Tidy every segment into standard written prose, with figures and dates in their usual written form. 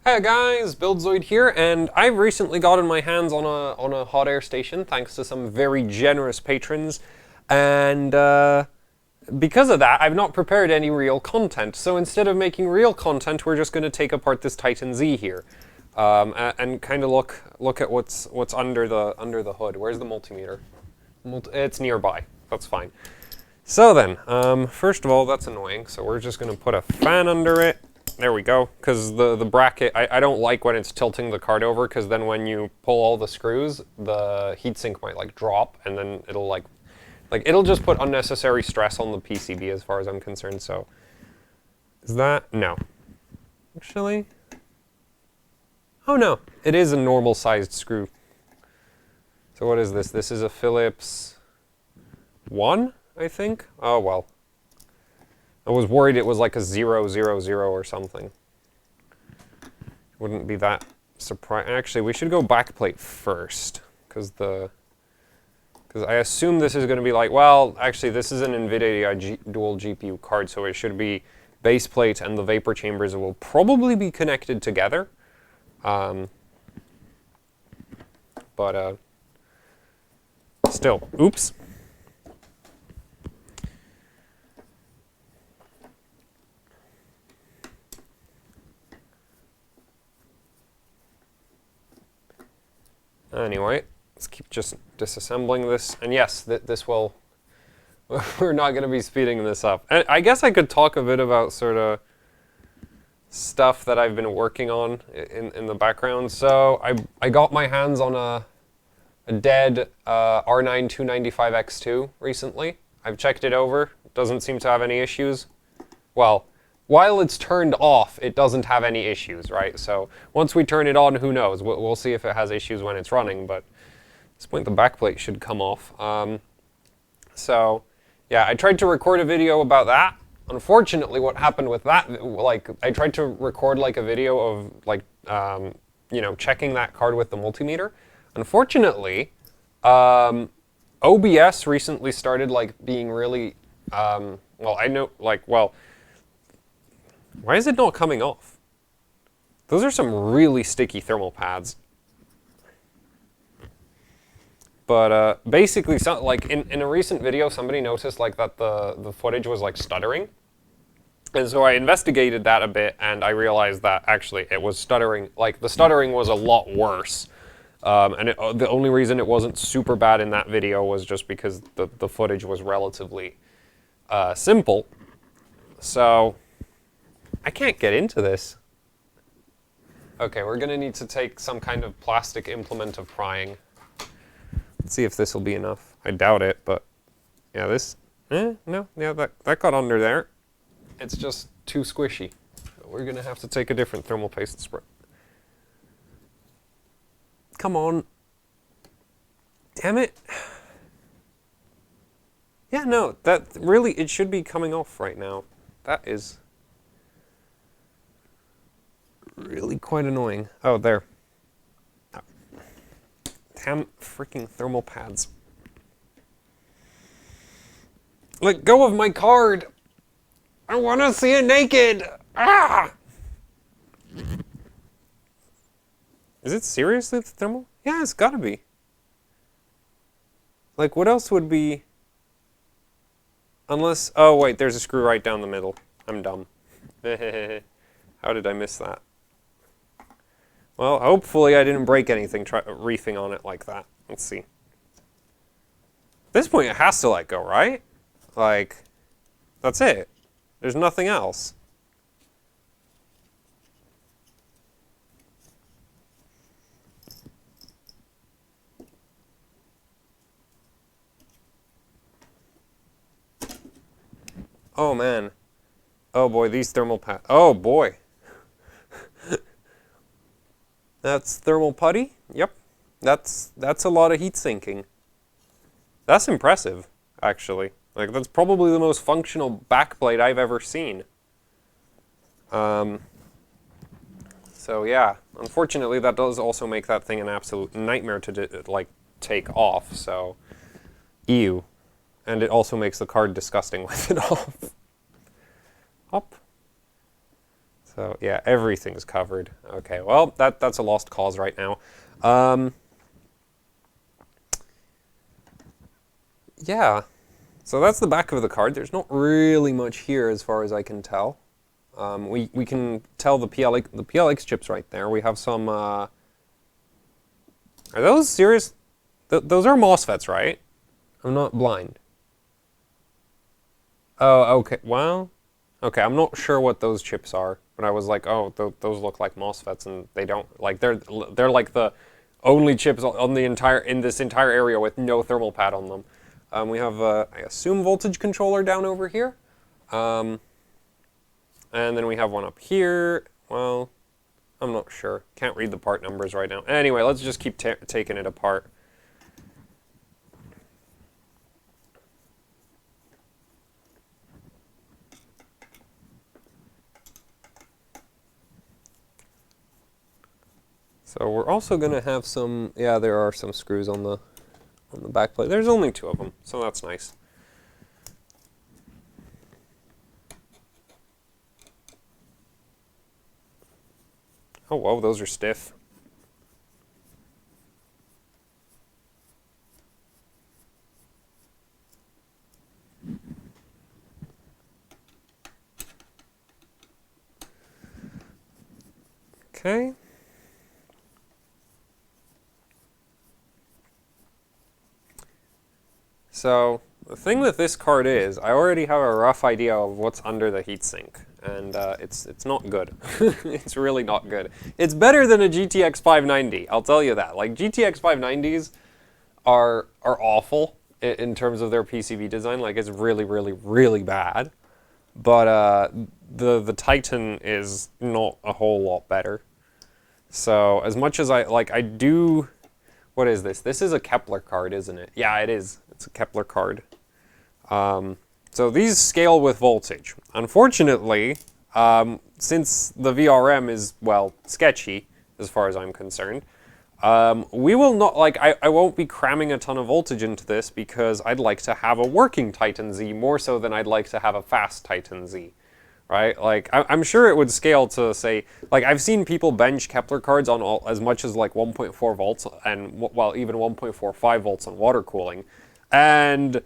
Hey guys, BuildZoid here, and I've recently gotten my hands on a hot air station thanks to some very generous patrons, and because of that, I've not prepared any real content. So instead of making real content, we're just going to take apart this Titan Z here, and kind of look at what's under the hood. Where's the multimeter? It's nearby. That's fine. So then, first of all, that's annoying. So we're just going to put a fan under it. There we go, because the bracket, I don't like when it's tilting the card over, because then when you pull all the screws, the heatsink might like drop, and then it'll it'll just put unnecessary stress on the PCB as far as I'm concerned. So is that, no, actually, oh no, it is a normal sized screw. So what is this? This is a Phillips 1, I think. Oh well. I was worried it was like a 000 or something. Wouldn't be that surprising. Actually, we should go backplate first, because I assume this is going to be like, well, actually, this is an Nvidia dual GPU card, so it should be base plate and the vapor chambers will probably be connected together. But still, oops. Anyway, let's keep just disassembling this. And yes, this will, we're not going to be speeding this up. And I guess I could talk a bit about sort of stuff that I've been working on in the background. So I got my hands on a dead R9 295X2 recently. I've checked it over. It doesn't seem to have any issues. Well, while it's turned off, it doesn't have any issues, right? So once we turn it on, who knows? We'll see if it has issues when it's running, but at this point the backplate should come off. So yeah, I tried to record a video about that. Unfortunately, what happened with that, like I tried to record like a video of like, you know, checking that card with the multimeter. Unfortunately, OBS recently started like being really, well, I know, like, well, why is it not coming off? Those are some really sticky thermal pads. But basically, like in a recent video, somebody noticed like that the footage was like stuttering. And so I investigated that a bit, and I realized that actually it was stuttering. Like the stuttering was a lot worse. And the only reason it wasn't super bad in that video was just because the footage was relatively simple. So I can't get into this. Okay, we're going to need to take some kind of plastic implement of prying. Let's see if this will be enough. I doubt it, but yeah, this, no, yeah, that got under there. It's just too squishy. We're going to have to take a different thermal paste spray. Come on. Damn it. Yeah, no, that really, it should be coming off right now. That is really quite annoying. Oh, there. Oh. Damn freaking thermal pads. Let go of my card! I want to see it naked! Ah! Is it seriously the thermal? Yeah, it's gotta be. Like, what else would be... Unless... Oh, wait, there's a screw right down the middle. I'm dumb. How did I miss that? Well, hopefully I didn't break anything reefing on it like that. Let's see. At this point, it has to let go, right? Like, that's it. There's nothing else. Oh, man. Oh, boy, these thermal pads. Oh, boy. That's thermal putty? Yep. That's a lot of heat sinking. That's impressive, actually. Like, that's probably the most functional backplate I've ever seen. So, yeah. Unfortunately, that does also make that thing an absolute nightmare to, like, take off, so... Ew. And it also makes the card disgusting with it off. Hop. So So yeah, everything's covered. Okay, well, that's a lost cause right now. Yeah, so that's the back of the card. There's not really much here as far as I can tell. We can tell the PLX chips right there. We have some. Are those serious? Those are MOSFETs, right? I'm not blind. Oh, okay. Well, okay. I'm not sure what those chips are, but I was like, oh, those look like MOSFETs, and they don't. Like they're like the only chips on the in this entire area with no thermal pad on them. We have I assume voltage controller down over here, and then we have one up here. Well, I'm not sure. Can't read the part numbers right now. Anyway, let's just keep taking it apart. So we're also going to have some, yeah, there are some screws on the back plate. There's only 2 of them, so that's nice. Oh, whoa, those are stiff. Okay. So the thing with this card is, I already have a rough idea of what's under the heatsink, and it's not good. It's really not good. It's better than a GTX 590, I'll tell you that. Like GTX 590s are awful in terms of their PCB design. Like it's really, really, really bad. But the Titan is not a whole lot better. So as much as I do. What is this? This is a Kepler card, isn't it? Yeah, it is. It's a Kepler card. So these scale with voltage. Unfortunately, since the VRM is, well, sketchy, as far as I'm concerned, we will not, like, I won't be cramming a ton of voltage into this because I'd like to have a working Titan Z more so than I'd like to have a fast Titan Z. Right? Like, I'm sure it would scale to, say, like, I've seen people bench Kepler cards on as much as, like, 1.4 volts and, well, even 1.45 volts on water cooling. And,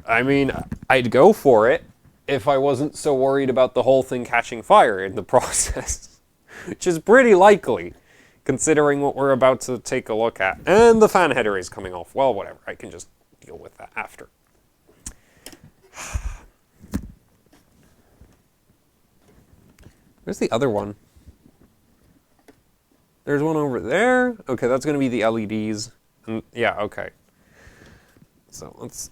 I mean, I'd go for it if I wasn't so worried about the whole thing catching fire in the process. Which is pretty likely, considering what we're about to take a look at. And the fan header is coming off. Well, whatever. I can just deal with that after. Where's the other one? There's one over there. Okay, that's going to be the LEDs. And yeah, okay. So let's...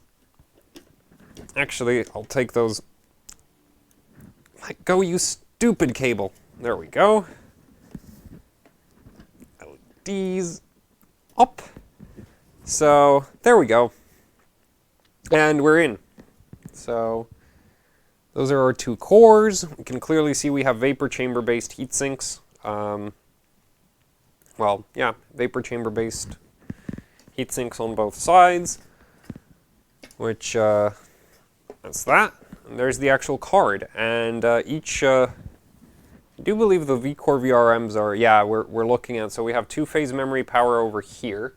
Actually, I'll take those... Let go, you stupid cable. There we go. LEDs up. So, there we go. And we're in. So... Those are our 2 cores. We can clearly see we have vapor chamber-based heat sinks. Well, yeah, vapor chamber-based heat sinks on both sides, which, that's that. And there's the actual card. And each, I do believe the V-Core VRMs are, yeah, we're looking at, so we have 2-phase memory power over here,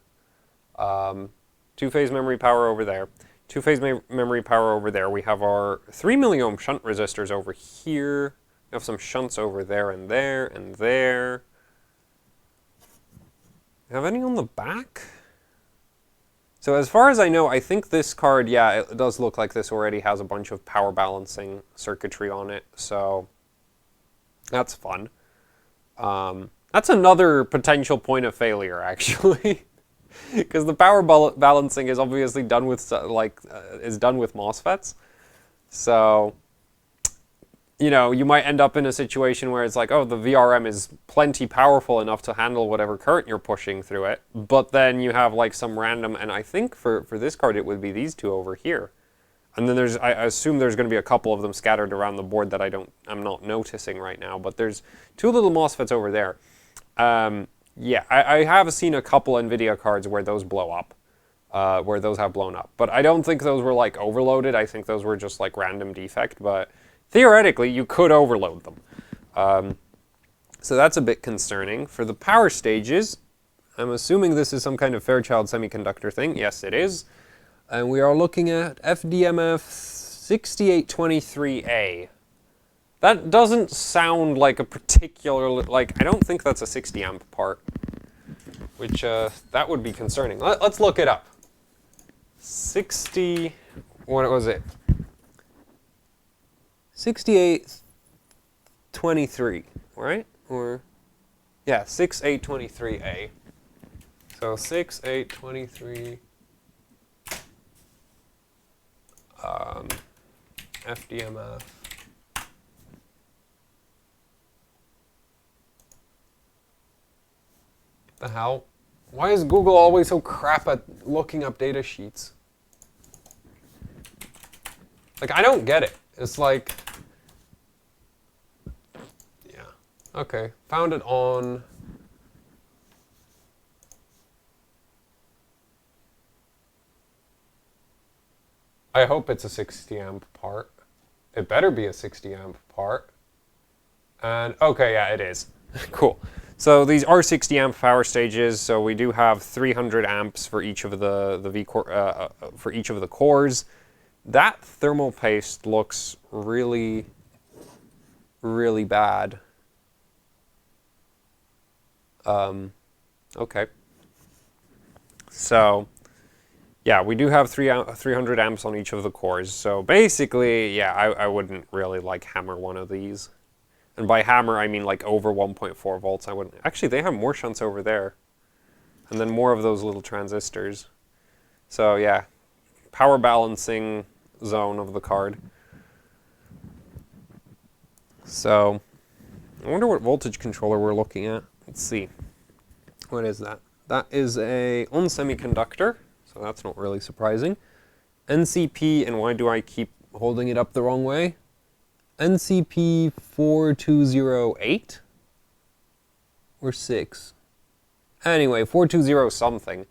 2-phase memory power over there. 2-phase memory power over there. We have our 3 milliohm shunt resistors over here. We have some shunts over there and there and there. We have any on the back? So as far as I know, I think this card, yeah, it does look like this already has a bunch of power balancing circuitry on it. So that's fun. That's another potential point of failure, actually. Because the power balancing is obviously done with is done with MOSFETs, so you know you might end up in a situation where it's like, oh, the VRM is plenty powerful enough to handle whatever current you're pushing through it, but then you have like some random, and I think for this card it would be these 2 over here, and then I assume there's going to be a couple of them scattered around the board that I'm not noticing right now, but there's 2 little MOSFETs over there. Yeah, I have seen a couple Nvidia cards where those blow up, where those have blown up. But I don't think those were, like, overloaded. I think those were just, like, random defect. But theoretically, you could overload them. So that's a bit concerning. For the power stages, I'm assuming this is some kind of Fairchild Semiconductor thing. Yes, it is. And we are looking at FDMF 6823A. That doesn't sound like a particular, like, I don't think that's a 60 amp part, which, that would be concerning. Let's look it up. 60, what was it? 6823, right? Or, yeah, 6823A. So 6823, FDMF. The hell? Why is Google always so crap at looking up data sheets? Like, I don't get it. It's like, yeah. Okay, found it on... I hope it's a 60 amp part. It better be a 60 amp part. And, okay, yeah, it is. Cool. So these are 60 amp power stages, so we do have 300 amps for each of for each of the cores. That thermal paste looks really, really bad. Okay. So, yeah, we do have 300 amps on each of the cores. So basically, yeah, I wouldn't really like hammer one of these. And by hammer, I mean like over 1.4 volts. I wouldn't. Actually, they have more shunts over there. And then more of those little transistors. So yeah, power balancing zone of the card. So, I wonder what voltage controller we're looking at. Let's see. What is that? That is a on-semiconductor, so that's not really surprising. NCP, and why do I keep holding it up the wrong way? NCP 4208 or 6. Anyway, 420 something.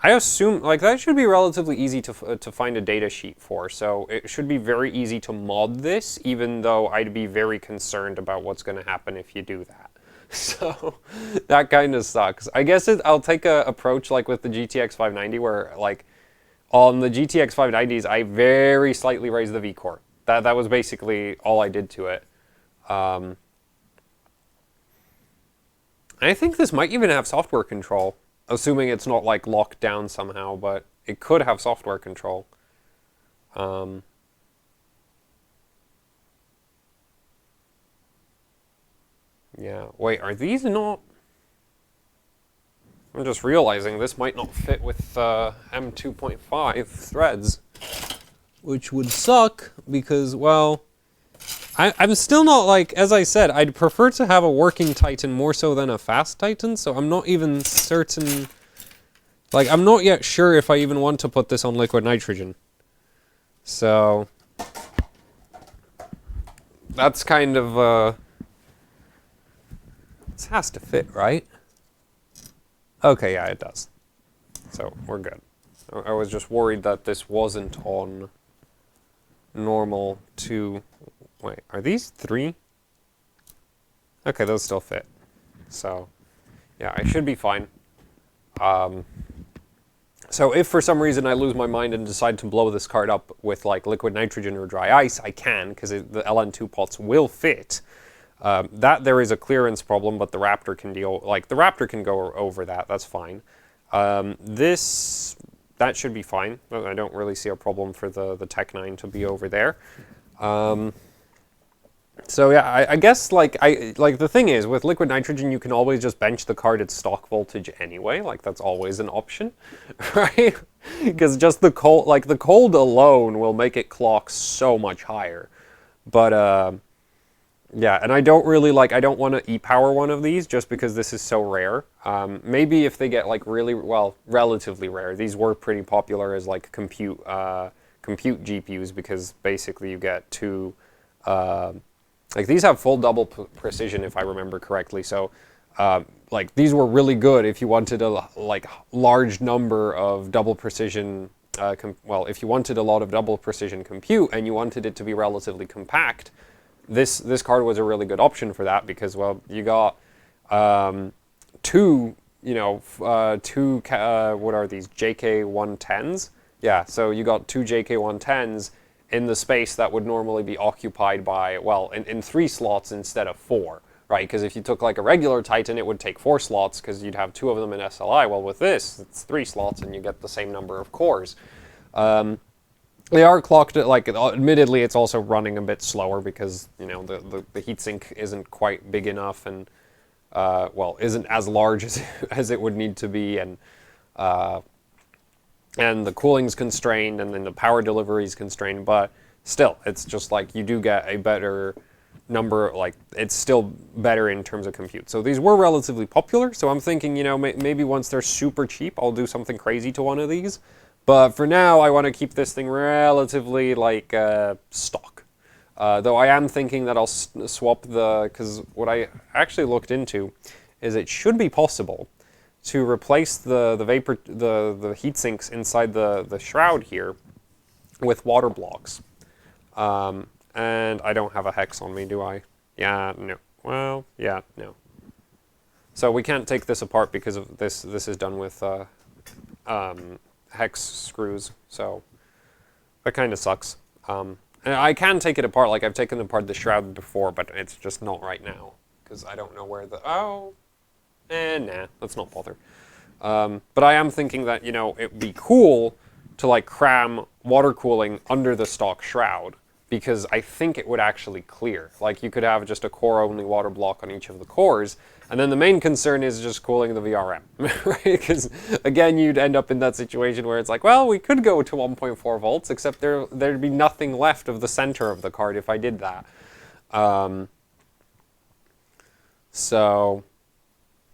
I assume like that should be relatively easy to find a data sheet for. So it should be very easy to mod this, even though I'd be very concerned about what's going to happen if you do that. So that kind of sucks. I guess I'll take a approach like with the GTX 590 where like on the GTX 590s, I very slightly raised the V-core. That was basically all I did to it. I think this might even have software control, assuming it's not like locked down somehow, but it could have software control. Yeah, wait, are these not... I'm just realizing this might not fit with M2.5 threads, which would suck because, well, I'm still not like, as I said, I'd prefer to have a working Titan more so than a fast Titan, so I'm not even certain, like, I'm not yet sure if I even want to put this on liquid nitrogen. So, that's kind of, this has to fit, right? Okay, yeah, it does. So, we're good. I was just worried that this wasn't on normal to... Wait, are these 3? Okay, those still fit. So, yeah, I should be fine. So if for some reason I lose my mind and decide to blow this card up with like liquid nitrogen or dry ice, I can, because the LN2 pots will fit. That there is a clearance problem, but the Raptor can deal, like the Raptor can go over that, that's fine. That should be fine. I don't really see a problem for the Tech 9 to be over there. So yeah, I guess like the thing is with liquid nitrogen you can always just bench the card at stock voltage anyway, like that's always an option, right? Because just the cold alone will make it clock so much higher. But yeah, and I don't want to e-power one of these just because this is so rare. Maybe if they get like relatively rare. These were pretty popular as like compute GPUs because basically you get two. Like these have full double precision if I remember correctly. So like these were really good if you wanted a large number of double precision. If you wanted a lot of double precision compute and you wanted it to be relatively compact. this card was a really good option for that because, well, you got two, what are these, JK110s? Yeah, so you got two JK110s in the space that would normally be occupied by, well, in 3 slots instead of 4, right? Because if you took like a regular Titan, it would take 4 slots because you'd have 2 of them in SLI. Well, with this, it's 3 slots and you get the same number of cores. They are clocked at, like, admittedly, it's also running a bit slower because, the heatsink isn't quite big enough and, well, isn't as large as it would need to be, and the cooling's constrained, and then the power delivery is constrained, but still, it's just like you do get a better number, like, it's still better in terms of compute. So these were relatively popular, so I'm thinking, maybe once they're super cheap, I'll do something crazy to one of these. But for now, I want to keep this thing relatively, like, stock. Though I am thinking that I'll swap because what I actually looked into is it should be possible to replace the heat sinks inside the shroud here with water blocks. And I don't have a hex on me, do I? Yeah, no. Well, yeah, no. So we can't take this apart because of this. This is done with hex screws, so that kind of sucks. And I can take it apart, like I've taken apart the shroud before, but it's just not right now because I don't know where nah, let's not bother. But I am thinking that, it'd be cool to, like, cram water cooling under the stock shroud because I think it would actually clear. Like, you could have just a core-only water block on each of the cores, and then the main concern is just cooling the VRM, right? Because, again, you'd end up in that situation where it's like, well, we could go to 1.4 volts, except there'd be nothing left of the center of the card if I did that. So,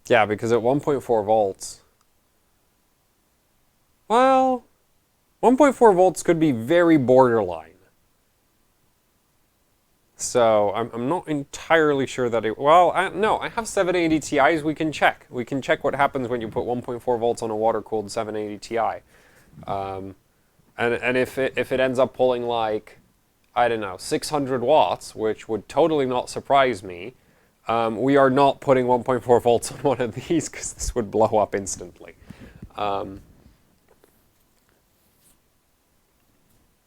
yeah, because at 1.4 volts, well, 1.4 volts could be very borderline. So I'm not entirely sure that it, well, no, I have 780 Ti's we can check. We can check what happens when you put 1.4 volts on a water-cooled 780 Ti. And if it ends up pulling, like, I don't know, 600 watts, which would totally not surprise me, we are not putting 1.4 volts on one of these because this would blow up instantly.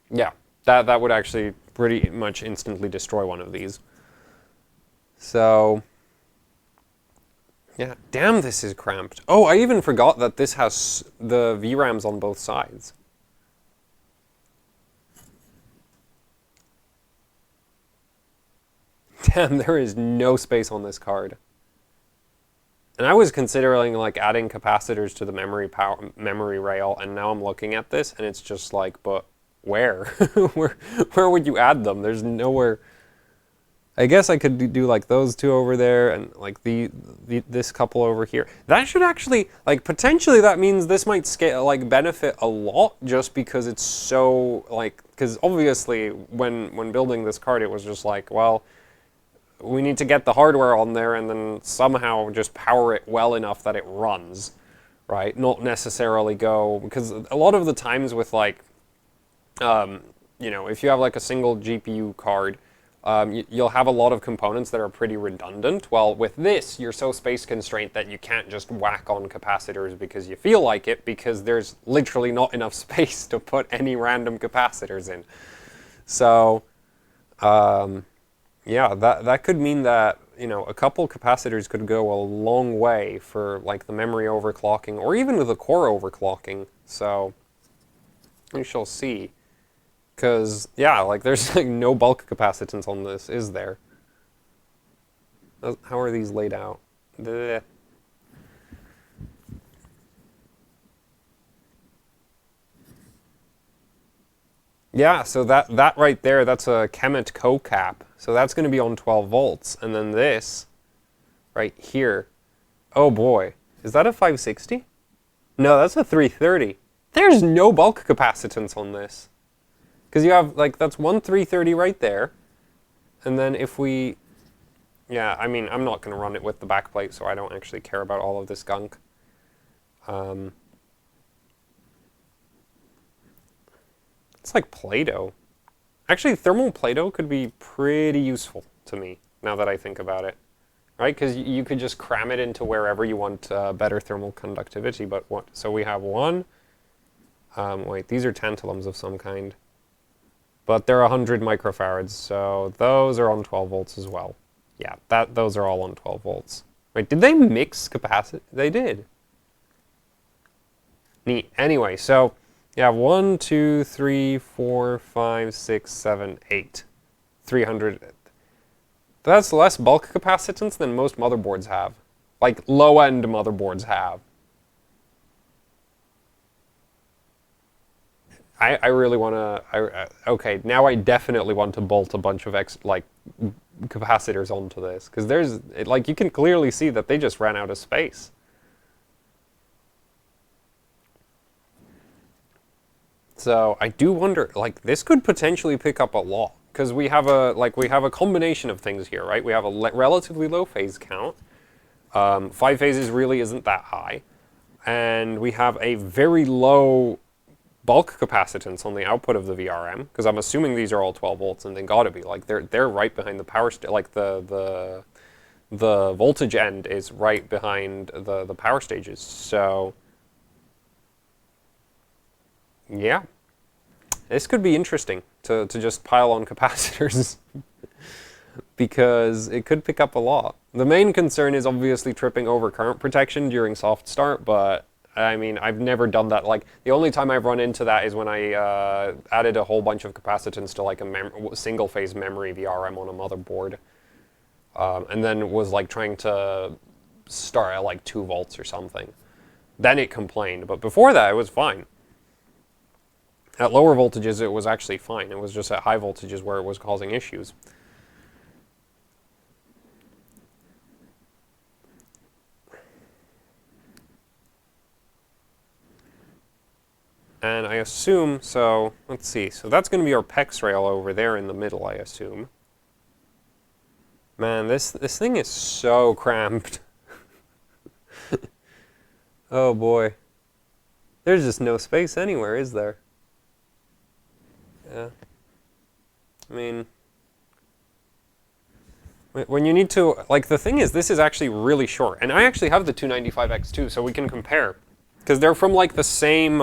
Yeah, that would actually pretty much instantly destroy one of these. So, yeah, damn, this is cramped. Oh, I even forgot that this has the VRAMs on both sides. Damn, there is no space on this card. And I was considering, like, adding capacitors to the memory rail, and now I'm looking at this, and it's just like, but where? where would you add them? There's nowhere. I guess I could do like those two over there, and like this couple over here. That should actually, like, potentially that means this might scale, like, benefit a lot just because it's so, like, because obviously when building this card, it was just like, well, we need to get the hardware on there and then somehow just power it well enough that it runs, right? Not necessarily go, because a lot of the times with, like, if you have like a single GPU card, you'll have a lot of components that are pretty redundant. Well, with this, you're so space constrained that you can't just whack on capacitors because you feel like it, because there's literally not enough space to put any random capacitors in. So, yeah, that could mean that, a couple capacitors could go a long way for, like, the memory overclocking, or even with the core overclocking. So, we shall see. Because, yeah, like, there's, like, no bulk capacitance on this, is there? How are these laid out? Blech. Yeah, so that right there, that's a Kemet co-cap. So that's going to be on 12 volts. And then this, right here, oh boy, is that a 560? No, that's a 330. There's no bulk capacitance on this. Because you have, like, that's one 330 right there. And then if we, yeah, I mean, I'm not going to run it with the backplate, so I don't actually care about all of this gunk. It's like Play-Doh. Actually, thermal Play-Doh could be pretty useful. to me, now that I think about it. Right? Because you could just cram it into wherever you want better thermal conductivity, but what? So we have one. Wait, these are tantalums of some kind. But they're 100 microfarads, so those are on 12 volts as well. Yeah, those are all on 12 volts. Wait, did they mix capacity? They did. Neat. Anyway, so yeah, 1, 2, 3, 4, 5, 6, 7, 8. 300. That's less bulk capacitance than most motherboards have. Like, low-end motherboards have. I really want to... okay, now I definitely want to bolt a bunch of capacitors onto this. Because there's... like, you can clearly see that they just ran out of space. So, I do wonder... like, this could potentially pick up a lot. Because we have a combination of things here, right? We have a relatively low phase count. 5 phases really isn't that high. And we have a very low bulk capacitance on the output of the VRM, because I'm assuming these are all 12 volts, and they gotta be. Like, they're right behind the power like the voltage end is right behind the power stages. So yeah, this could be interesting to just pile on capacitors because it could pick up a lot. The main concern is obviously tripping over current protection during soft start, but I mean, I've never done that. Like, the only time I've run into that is when I added a whole bunch of capacitance to like a single-phase memory VRM on a motherboard, and then was like trying to start at like 2 volts or something. Then it complained, but before that it was fine. At lower voltages it was actually fine. It was just at high voltages where it was causing issues. And I assume, so, let's see, so that's going to be our PEX rail over there in the middle, I assume. Man, this thing is so cramped. Oh boy. There's just no space anywhere, is there? Yeah. I mean, when you need to, like, the thing is, this is actually really short. And I actually have the 295X2, so we can compare. Because they're from, like, the same...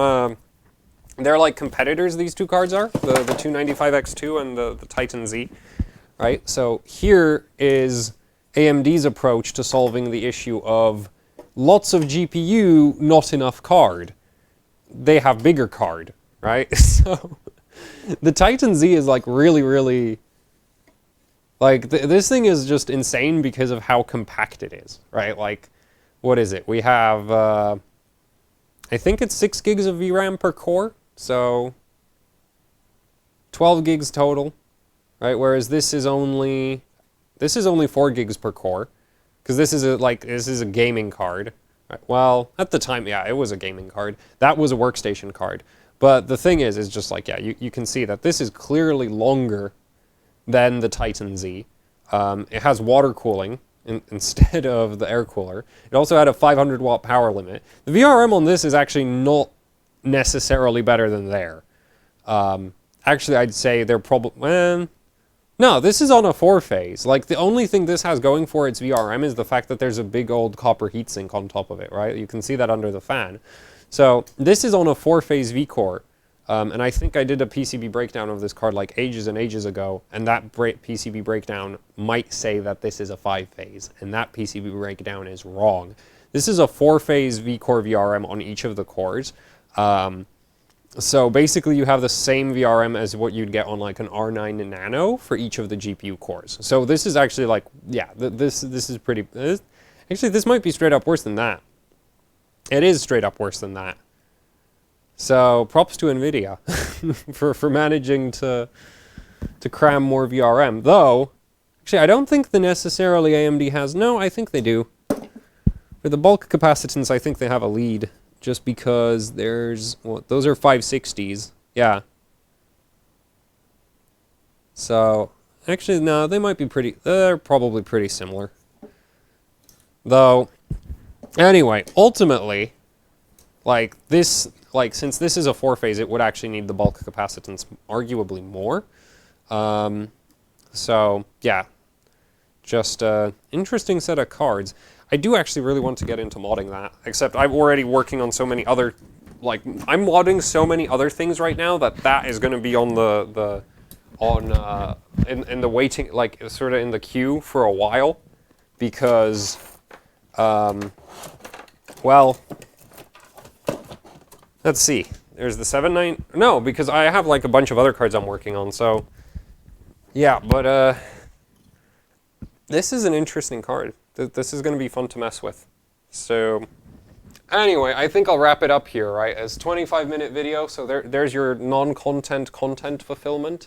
they're like competitors, these two cards are, the 295X2 and the Titan Z, right? So here is AMD's approach to solving the issue of lots of GPU, not enough card. They have bigger card, right? So the Titan Z is like really, really, like this thing is just insane because of how compact it is, right? Like, what is it? We have, I think it's 6 gigs of VRAM per core. So 12 gigs total, right? Whereas this is only 4 gigs per core, because this is a gaming card. Right? Well, at the time, yeah, it was a gaming card. That was a workstation card. But the thing is just like, yeah, you can see that this is clearly longer than the Titan Z. It has water cooling instead of the air cooler. It also had a 500 watt power limit. The VRM on this is actually not necessarily better than there. Actually, I'd say they're probably... no, this is on a 4-phase. Like, the only thing this has going for its VRM is the fact that there's a big old copper heatsink on top of it, right? You can see that under the fan. So, this is on a 4-phase V-core. And I think I did a PCB breakdown of this card like ages and ages ago, and that PCB breakdown might say that this is a 5-phase, and that PCB breakdown is wrong. This is a 4-phase V-core VRM on each of the cores. So basically you have the same VRM as what you'd get on like an R9 Nano for each of the GPU cores. So this is actually like, yeah, this is pretty, actually this might be straight up worse than that. It is straight up worse than that. So props to Nvidia for managing to cram more VRM. Though, actually I don't think the necessarily AMD has, no, I think they do. For the bulk capacitance, I think they have a lead. Just because there's, well, those are 560s, yeah. So, actually, no, they might be they're probably pretty similar. Though, anyway, ultimately, like, this, like, since this is a 4-phase, it would actually need the bulk capacitance arguably more. So, yeah. just interesting set of cards. I do actually really want to get into modding that, except I'm already working on so many other, like, I'm modding so many other things right now that is going to be on in the waiting, like, sort of in the queue for a while, because, well, let's see. There's the 7-9. No, because I have like a bunch of other cards I'm working on. So, yeah, but this is an interesting card. This is going to be fun to mess with. So, anyway, I think I'll wrap it up here, right? It's a 25-minute video, so there's your non-content content fulfillment.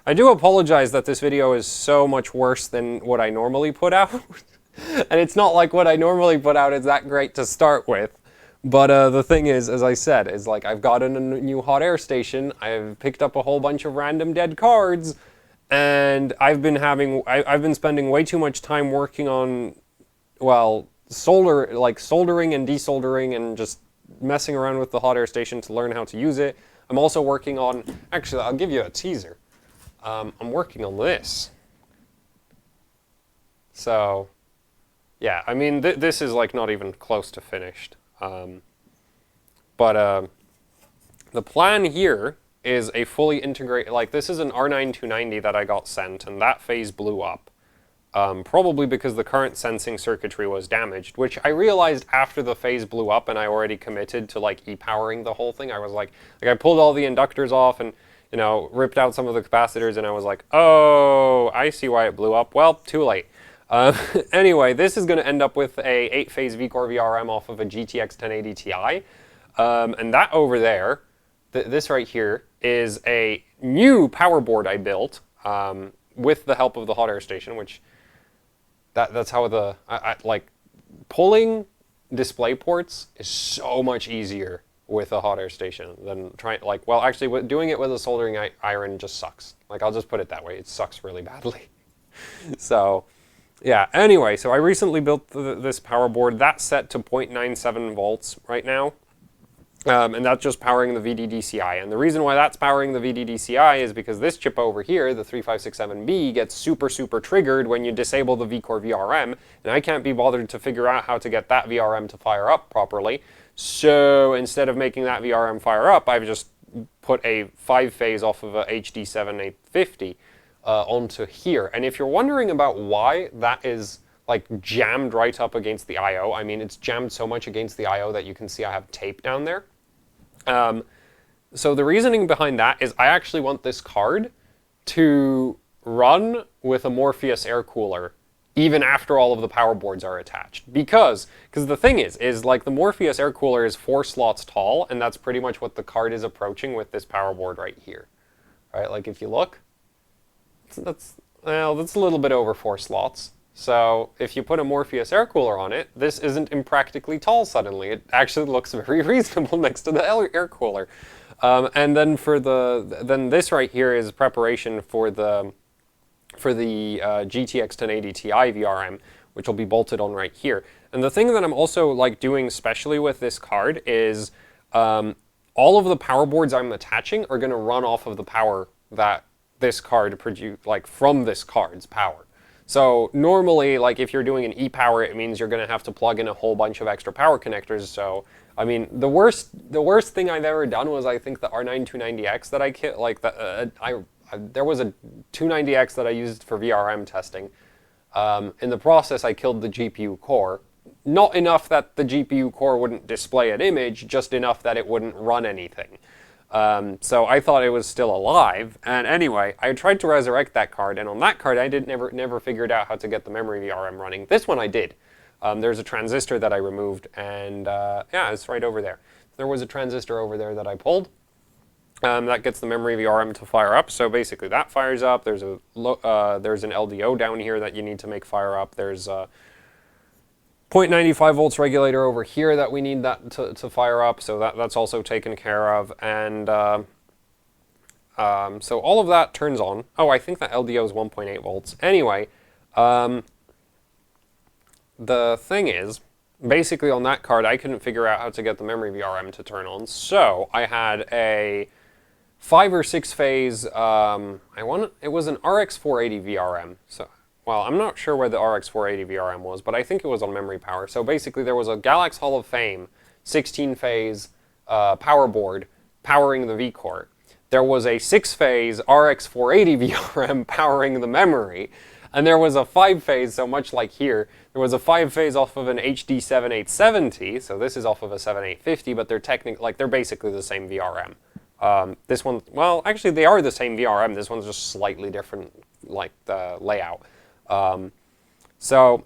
I do apologize that this video is so much worse than what I normally put out. And it's not like what I normally put out is that great to start with. But the thing is, as I said, is like I've gotten a new hot air station, I've picked up a whole bunch of random dead cards, and I've been spending way too much time working on, well, soldering and desoldering and just messing around with the hot air station to learn how to use it. I'm also working on, actually, I'll give you a teaser. I'm working on this. So, yeah, I mean, this is like not even close to finished. But the plan here is a fully integrated, like this is an R9-290 that I got sent, and that phase blew up. Probably because the current sensing circuitry was damaged, which I realized after the phase blew up and I already committed to like e-powering the whole thing. I was like I pulled all the inductors off and, you know, ripped out some of the capacitors, and I was like, oh, I see why it blew up. Well, too late. Anyway, this is going to end up with a 8-phase VCore VRM off of a GTX 1080 Ti. And that over there, this right here, is a new power board I built with the help of the hot air station, which that's how like pulling display ports is so much easier with a hot air station than actually doing it with a soldering iron just sucks. Like, I'll just put it that way. It sucks really badly. So, yeah, anyway, so I recently built this power board. That's set to 0.97 volts right now. And that's just powering the VDDCI. And the reason why that's powering the VDDCI is because this chip over here, the 3567B, gets super, super triggered when you disable the VCore VRM. And I can't be bothered to figure out how to get that VRM to fire up properly. So instead of making that VRM fire up, I've just put a 5-phase off of a HD7850 onto here. And if you're wondering about why that is like jammed right up against the I/O, I mean, it's jammed so much against the I/O that you can see I have tape down there. So the reasoning behind that is I actually want this card to run with a Morpheus air cooler even after all of the power boards are attached. Because the thing is like the Morpheus air cooler is 4 slots tall, and that's pretty much what the card is approaching with this power board right here. Right, like if you look, that's a little bit over 4 slots. So if you put a Morpheus air cooler on it, this isn't impractically tall suddenly. It actually looks very reasonable next to the air cooler. And then then this right here is preparation for the GTX 1080 Ti VRM, which will be bolted on right here. And the thing that I'm also like doing specially with this card is all of the power boards I'm attaching are going to run off of the power that this card like from this card's power. So normally, like if you're doing an e-power, it means you're going to have to plug in a whole bunch of extra power connectors. So I mean, the worst thing I've ever done was I think the R9-290X that I killed. Like there was a 290X that I used for VRM testing. In the process, I killed the GPU core. Not enough that the GPU core wouldn't display an image, just enough that it wouldn't run anything. So I thought it was still alive, and anyway, I tried to resurrect that card, and on that card I never figured out how to get the memory VRM running. This one I did. There's a transistor that I removed, and yeah, it's right over there. There was a transistor over there that I pulled. That gets the memory VRM to fire up, so basically that fires up. There's an LDO down here that you need to make fire up. There's a 0.95 volts regulator over here that we need that to fire up, so that's also taken care of. And so all of that turns on. Oh, I think that LDO is 1.8 volts. Anyway, the thing is, basically on that card, I couldn't figure out how to get the memory VRM to turn on, so I had a 5 or 6 phase, it was an RX 480 VRM, so, well, I'm not sure where the RX 480 VRM was, but I think it was on memory power. So basically there was a Galax Hall of Fame 16-phase power board powering the V-core. There was a 6-phase RX 480 VRM powering the memory, and there was a 5-phase, so much like here, there was a 5-phase off of an HD 7870, so this is off of a 7850, but they're basically the same VRM. This one, well, actually they are the same VRM, this one's just slightly different, like the layout. So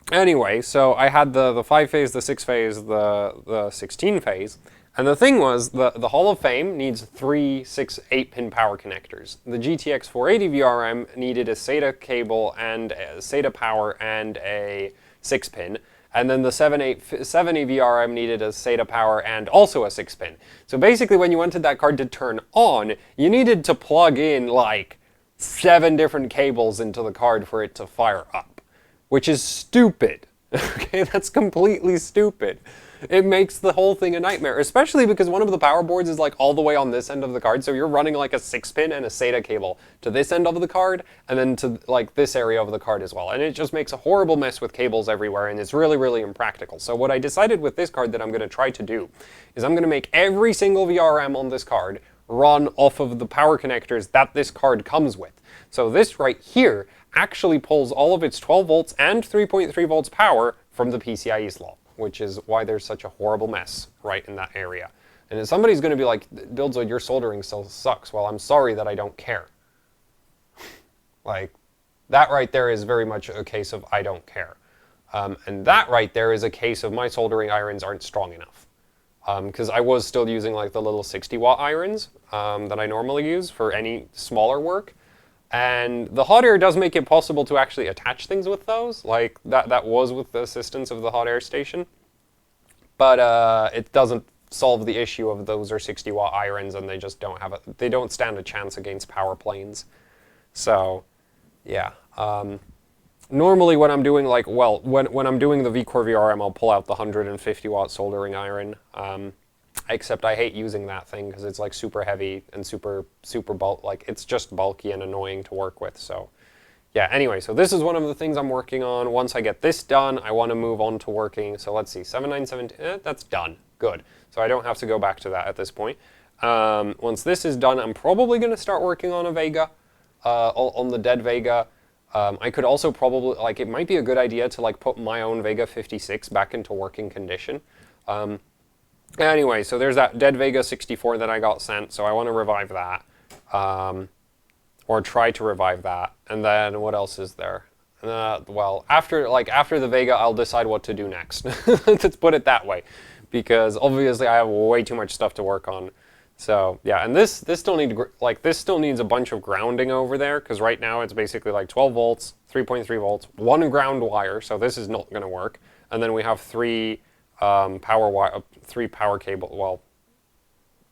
anyway, so I had the 5-phase, the 6-phase, the 16-phase, and the thing was, the Hall of Fame needs 3 6 8-pin power connectors. The GTX 480 VRM needed a SATA cable and a SATA power and a 6-pin. And then the 7870 VRM needed a SATA power and also a 6-pin. So basically when you wanted that card to turn on, you needed to plug in like 7 different cables into the card for it to fire up. Which is stupid. Okay, that's completely stupid. It makes the whole thing a nightmare, especially because one of the power boards is like all the way on this end of the card, so you're running like a 6-pin and a SATA cable to this end of the card, and then to like this area of the card as well, and it just makes a horrible mess with cables everywhere, and it's really, really impractical. So what I decided with this card that I'm going to try to do is I'm going to make every single VRM on this card run off of the power connectors that this card comes with. So this right here actually pulls all of its 12 volts and 3.3 volts power from the PCIe slot, which is why there's such a horrible mess right in that area. And then somebody's going to be like, Buildzoid, your soldering still sucks. Well, I'm sorry that I don't care. Like, that right there is very much a case of I don't care. And that right there is a case of my soldering irons aren't strong enough. Because I was still using like the little 60-watt irons that I normally use for any smaller work. And the hot air does make it possible to actually attach things with those, like that was with the assistance of the hot air station. But it doesn't solve the issue of those are 60-watt irons, and they just don't stand a chance against power planes. So, yeah. Normally when I'm doing like, well, when I'm doing the V-Core VRM, I'll pull out the 150-watt soldering iron. Except I hate using that thing because it's like super heavy and super bulk. Like it's just bulky and annoying to work with. So yeah, anyway, so this is one of the things I'm working on. Once I get this done, I want to move on to working. So let's see, 7917, that's done. Good. So I don't have to go back to that at this point. Once this is done, I'm probably going to start working on a Vega, on the dead Vega. I could also probably, like, it might be a good idea to like put my own Vega 56 back into working condition. Anyway, so there's that dead Vega 64 that I got sent, so I want to revive that. Or try to revive that. And then what else is there? Well, after the Vega, I'll decide what to do next. Let's put it that way. Because obviously I have way too much stuff to work on. So yeah, and this still needs a bunch of grounding over there, because right now it's basically like 12 volts, 3.3 volts, 1 ground wire, so this is not going to work. And then we have 3 power cable. Well,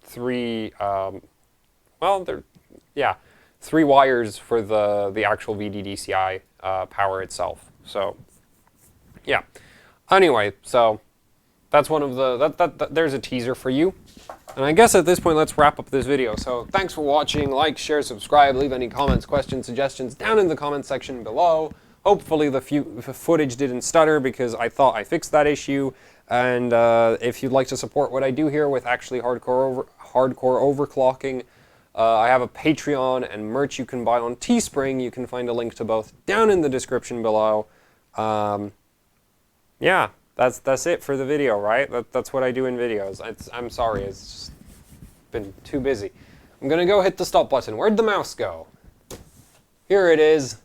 3 3 wires for the actual VDDCI power itself. So yeah. Anyway, so that's one of the there's a teaser for you. And I guess at this point, let's wrap up this video. So thanks for watching. Like, share, subscribe, leave any comments, questions, suggestions down in the comment section below. Hopefully the footage didn't stutter, because I thought I fixed that issue. And if you'd like to support what I do here with actually hardcore overclocking, I have a Patreon and merch you can buy on Teespring. You can find a link to both down in the description below. Yeah, that's it for the video, right? That's what I do in videos. I'm sorry, it's just been too busy. I'm gonna go hit the stop button. Where'd the mouse go? Here it is.